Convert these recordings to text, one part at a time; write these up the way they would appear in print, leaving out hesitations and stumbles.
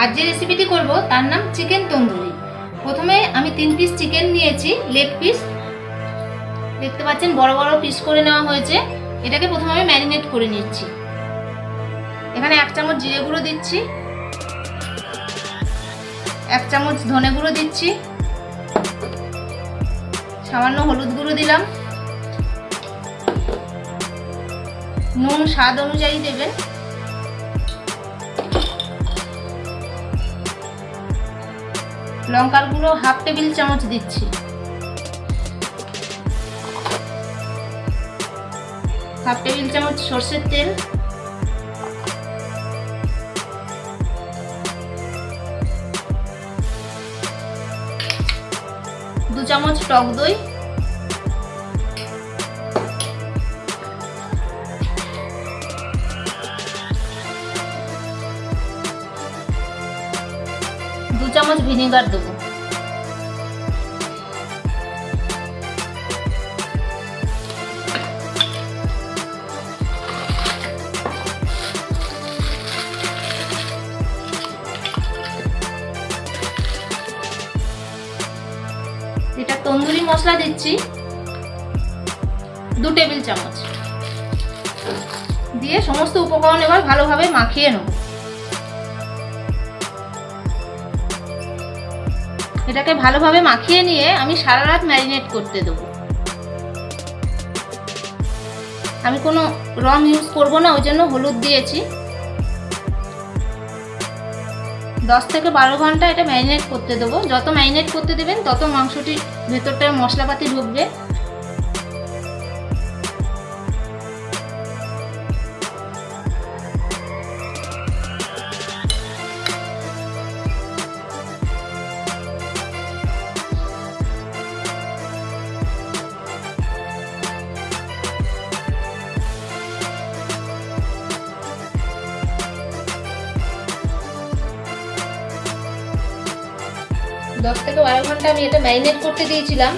আজ যে রেসিপিটি করব তার নাম চিকেন তন্দুরি। প্রথমে আমি 3 পিস চিকেন নিয়েছি, লেগ পিস। দেখতে পাচ্ছেন বড় বড় পিস করে নেওয়া হয়েছে। এটাকে প্রথমে আমি ম্যারিনেট করে নিচ্ছি। এখানে 1 চামচ জিরে গুঁড়ো দিচ্ছি, 1 চামচ ধনে গুঁড়ো দিচ্ছি, সামান্য হলুদ গুঁড়ো দিলাম, নুন স্বাদ অনুযায়ী দেবেন, লঙ্কার গুঁড়ো 1/2 টেবিল চামচ দিচ্ছি, হাফ টেবিল চামচ সরষের তেল, 2 চামচ টক দই, 2 চামচ ভিনেগার দেবো। এটা তন্দুরি মশলা দিচ্ছি 2 টেবিল চামচ দিয়ে সমস্ত উপকরণ এবার ভালোভাবে মাখিয়ে নেব। এটাকে ভালোভাবে মাখিয়ে নিয়ে আমি সারা রাত ম্যারিনেট করতে দেব। আমি কোনো রং ইউজ করব না, ওই জন্য হলুদ দিয়েছি। 10 থেকে 12 ঘন্টা এটা ম্যারিনেট করতে দেবো। যত ম্যারিনেট করতে দেবেন তত মাংসটি ভেতরটা মশলাপাতি ঢুকবে। দশ থেকে 12 ঘন্টা আমি এটা ম্যারিনেট করতে দিয়েছিলাম।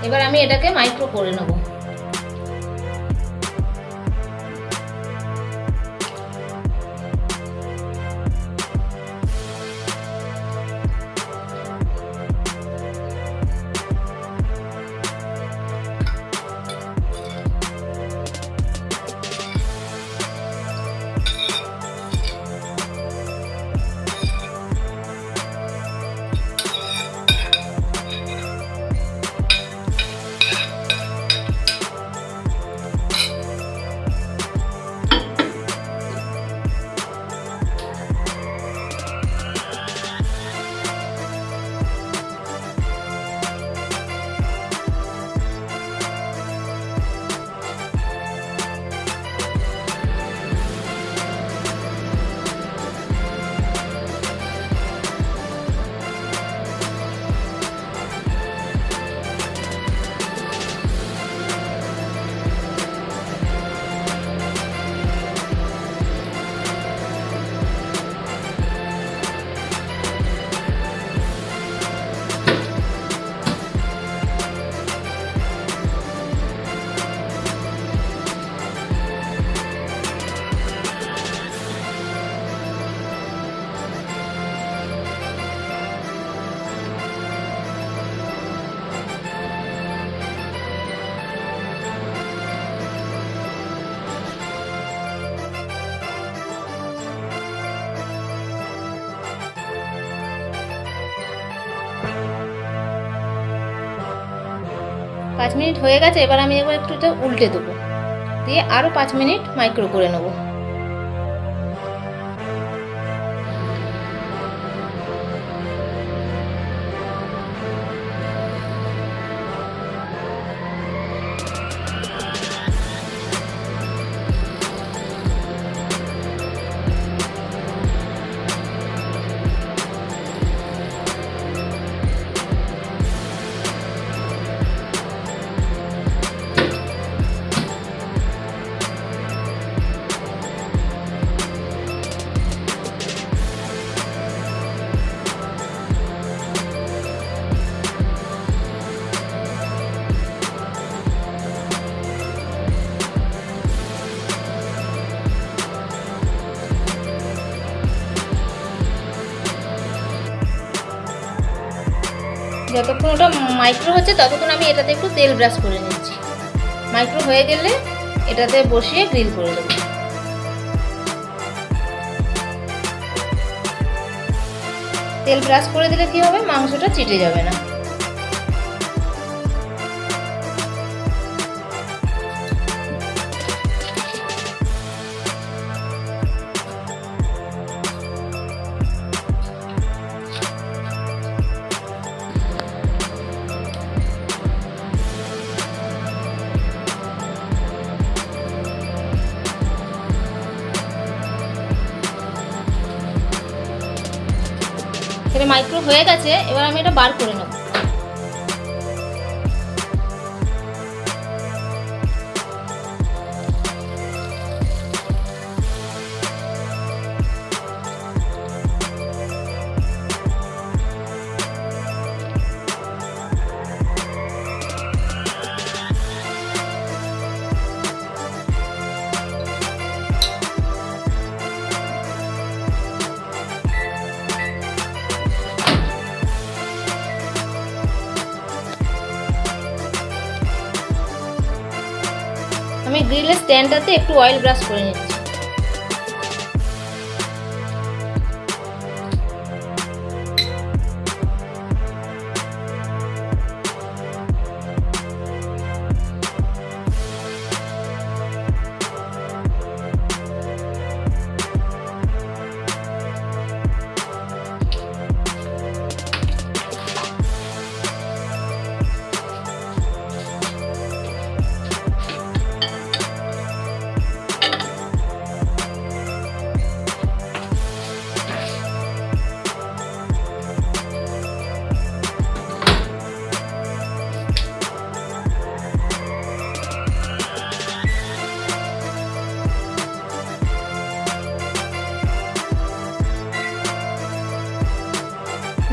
এবার আমি এটাকে মাইক্রো করে নেব। পাঁচ মিনিট হয়ে গেছে। এবার আমি একটু উল্টে দেবো, দিয়ে আরও 5 মিনিট মাইক্রো করে নেব। যতক্ষণ ওটা মাইক্রো হচ্ছে ততক্ষণ আমি এটাতে একটু তেল ব্রাশ করে নিচ্ছি। মাইক্রো হয়ে গেলে এটাতে বসিয়ে গ্রিল করে দেবো। তেল ব্রাশ করে দিলে কি হবে, মাংসটা চিটে যাবে না। এটা মাইক্রো হয়ে গেছে, এবার আমি এটা বার করে নেব। আমি গ্রিলের স্ট্যান্ডটাতে একটু অয়েল ব্রাশ করে নিচ্ছি।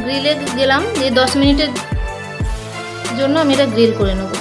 গ্রিলে গেলাম, যে 10 মিনিটের জন্য আমি এটা গ্রিল করে নেব।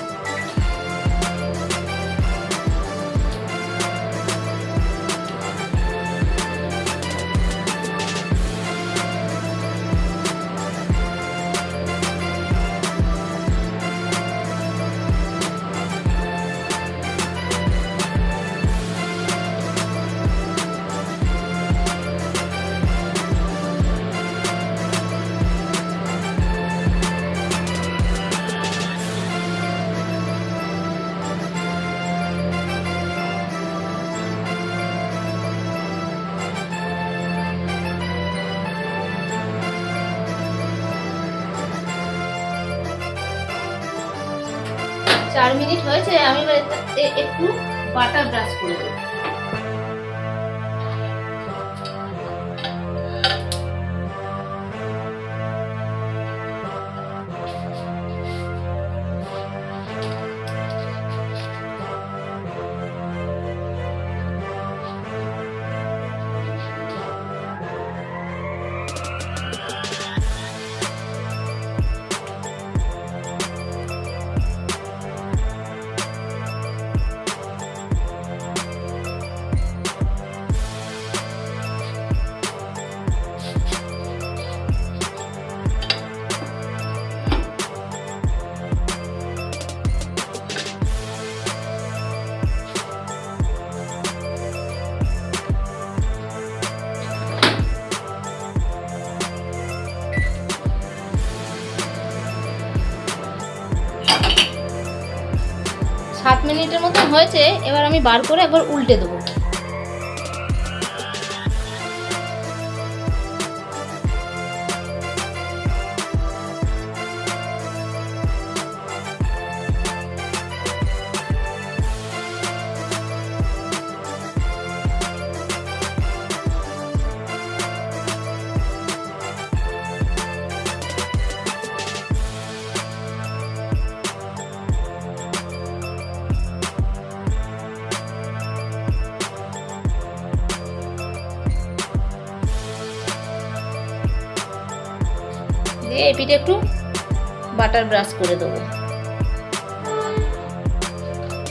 4 মিনিট হয়েছে, আমি এটাতে একটু বাটার ব্রাশ করে দেব। সাত মিনিটের মতো হয়েছে, এবার আমি বার করে একবার উল্টে দেবো। দিয়ে এই পিঠে একটু বাটার ব্রাশ করে দেবো,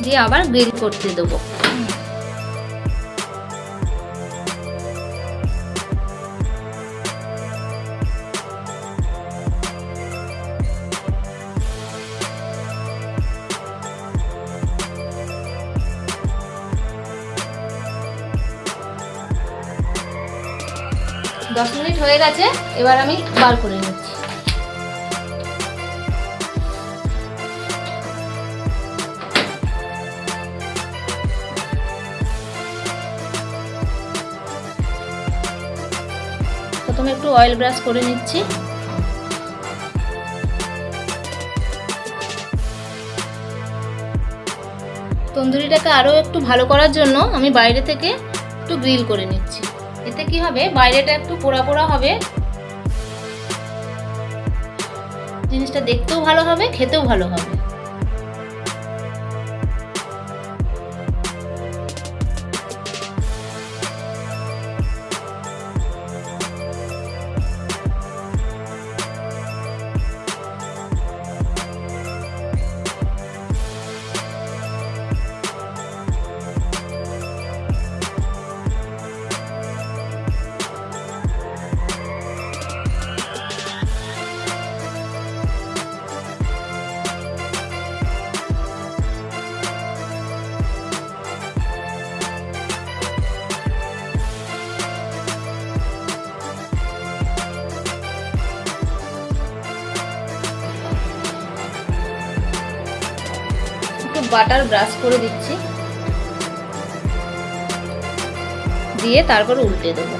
দিয়ে আবার গ্রিল করতে দেবো। 10 মিনিট হয়ে গেছে, এবার আমি বার করে নিচ্ছি। প্রথমে একটু অয়েল ব্রাশ করে নিচ্ছি। তন্দুরিটাকে আরও একটু ভালো করার জন্য আমি বাইরে থেকে একটু গ্রিল করে নিচ্ছি। এতে কি হবে, বাইরেটা একটু পোড়া পোড়া হবে, জিনিসটা দেখতেও ভালো হবে, খেতেও ভালো হবে। বাটার ব্রাশ করে দিচ্ছি, দিয়ে তারপর উল্টে দেবো।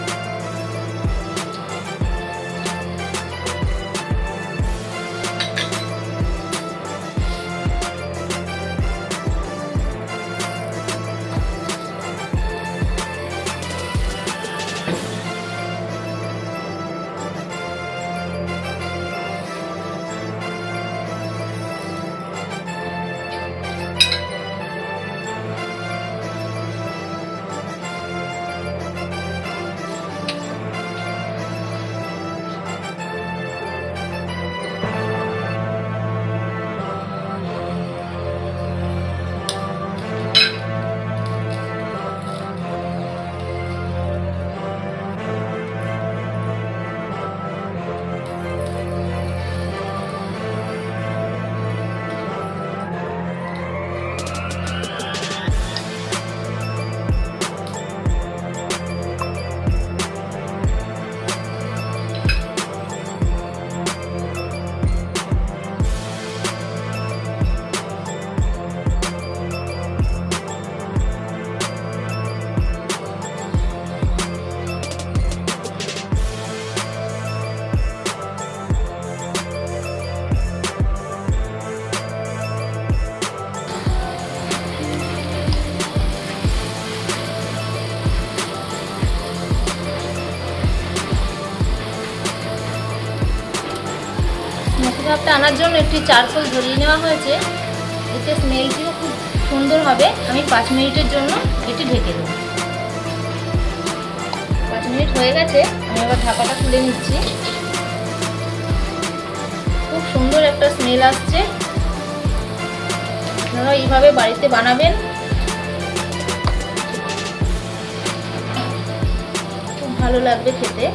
ভাবটা আনার জন্য একটি চারকোল ধরিয়ে নেওয়া হয়েছে, এতে স্মেলটিও খুব সুন্দর হবে। আমি 5 মিনিটের জন্য এটি ঢেকে দেব। 5 মিনিট হয়ে গেছে, আমি এবার ঢাকাটা খুলে নিচ্ছি। খুব সুন্দর একটা স্মেল আসছে। আপনারা এইভাবে বাড়িতে বানাবেন, খুব ভালো লাগবে খেতে।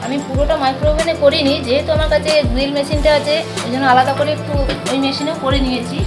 আমি পুরোটা মাইক্রোওভেনে করিনি, যেহেতু আমার কাছে গ্রিল মেশিনটা আছে, ওই জন্য আলাদা করে একটু ওই মেশিনেও করে নিয়েছি।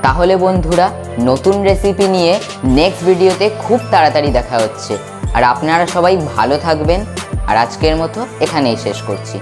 তাহলে বন্ধুরা, নতুন রেসিপি নিয়ে নেক্সট ভিডিওতে খুব তাড়াতাড়ি দেখা হচ্ছে। আর আপনারা সবাই ভালো থাকবেন। আর আজকের মতো এখানেই শেষ করছি।